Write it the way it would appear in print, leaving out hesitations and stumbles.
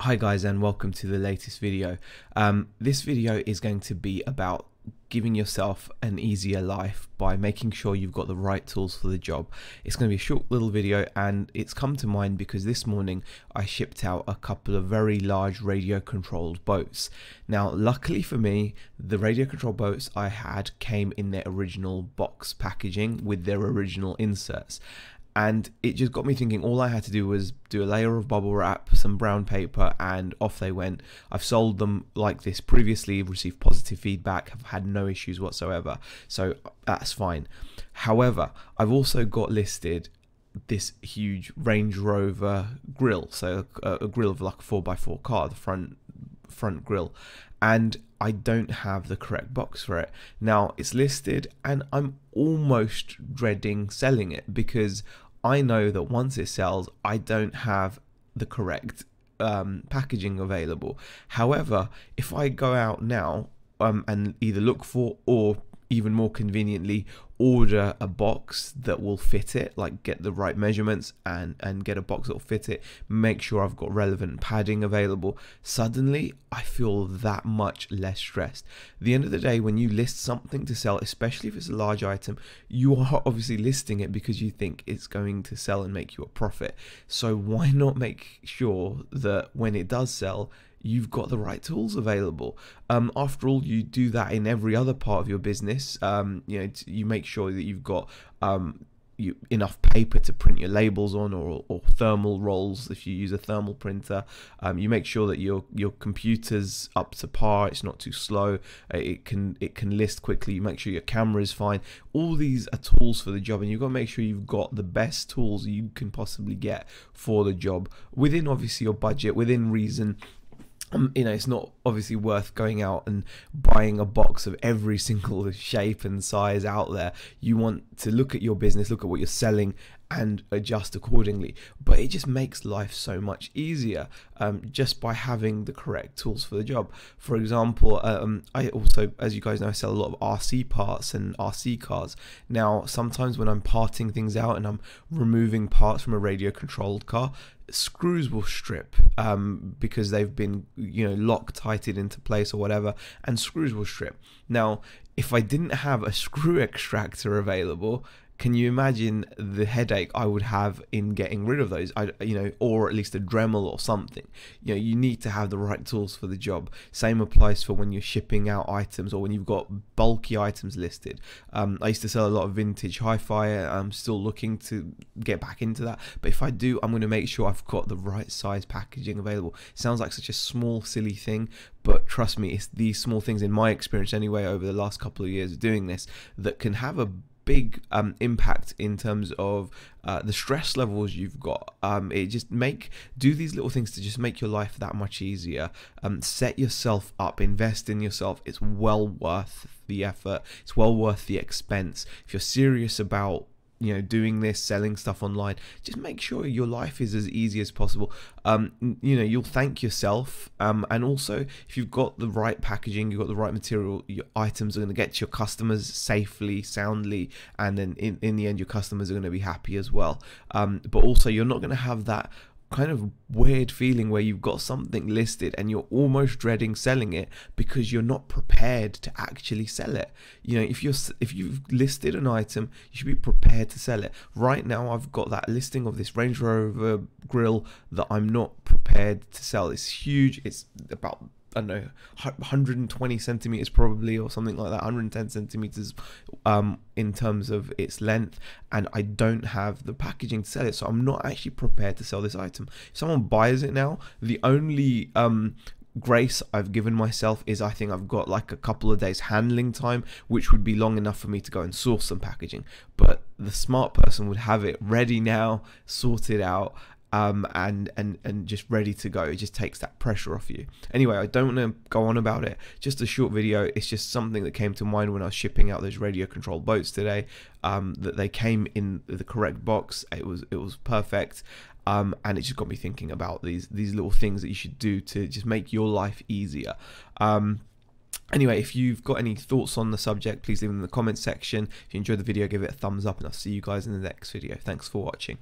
Hi guys, and welcome to the latest video. This video is going to be about giving yourself an easier life by making sure you've got the right tools for the job. It's going to be a short little video, and it's come to mind because this morning I shipped out a couple of very large radio controlled boats. Now luckily for me, the radio controlled boats I had came in their original box packaging with their original inserts. And it just got me thinking, all I had to do was do a layer of bubble wrap, some brown paper, and off they went. I've sold them like this previously, received positive feedback, have had no issues whatsoever, so that's fine. However, I've also got listed this huge Range Rover grill, so a grill of like a 4x4 car, the front grill, and I don't have the correct box for it. Now it's listed and I'm almost dreading selling it because I know that once it sells, I don't have the correct packaging available. However, if I go out now and either look for, or even more conveniently, order a box that will fit it, like get the right measurements and get a box that will fit it, make sure I've got relevant padding available, suddenly I feel that much less stressed. At the end of the day, when you list something to sell, especially if it's a large item, you are obviously listing it because you think it's going to sell and make you a profit. So why not make sure that when it does sell, you've got the right tools available? After all, you do that in every other part of your business. You make sure that you've got enough paper to print your labels on, or thermal rolls if you use a thermal printer. You make sure that your computer's up to par, it's not too slow, it can list quickly. You make sure your camera is fine. All these are tools for the job, and you've got to make sure you've got the best tools you can possibly get for the job, within obviously your budget, within reason. It's not obviously worth going out and buying a box of every single shape and size out there. You want to look at your business, look at what you're selling, and adjust accordingly. But it just makes life so much easier just by having the correct tools for the job. For example, I also, as you guys know, I sell a lot of RC parts and RC cars. Now sometimes when I'm parting things out and I'm removing parts from a radio controlled car, screws will strip because they've been Loctited into place or whatever, and screws will strip. Now if I didn't have a screw extractor available, can you imagine the headache I would have in getting rid of those? Or at least a Dremel or something. You need to have the right tools for the job. Same applies for when you're shipping out items or when you've got bulky items listed. I used to sell a lot of vintage hi-fi. I'm still looking to get back into that, but if I do, I'm going to make sure I've got the right size packaging available. It sounds like such a small, silly thing, but trust me, it's these small things, in my experience anyway, over the last couple of years of doing this, that can have a big impact in terms of the stress levels you've got. Do these little things to just make your life that much easier. Set yourself up, invest in yourself. It's well worth the effort, it's well worth the expense. If you're serious about doing this, selling stuff online, just make sure your life is as easy as possible. You'll thank yourself, and also if you've got the right packaging, you've got the right material, your items are going to get to your customers safely, soundly, and then in the end your customers are going to be happy as well. But also you're not going to have that kind of weird feeling where you've got something listed and you're almost dreading selling it because you're not prepared to actually sell it. If you've listed an item, you should be prepared to sell it. Right now I've got that listing of this Range Rover grill that I'm not prepared to sell. It's huge. It's about, I don't know, 120 centimeters probably, or something like that, 110 centimeters in terms of its length, and I don't have the packaging to sell it, so I'm not actually prepared to sell this item. If someone buys it now, the only grace I've given myself is I think I've got like a couple of days handling time, which would be long enough for me to go and source some packaging. But the smart person would have it ready now, sorted out, and just ready to go. It just takes that pressure off you. Anyway, I don't want to go on about it. Just a short video. It's just something that came to mind when I was shipping out those radio controlled boats today. That they came in the correct box. It was perfect. And it just got me thinking about these little things that you should do to just make your life easier. Anyway, if you've got any thoughts on the subject, please leave them in the comments section. If you enjoyed the video, give it a thumbs up, and I'll see you guys in the next video. Thanks for watching.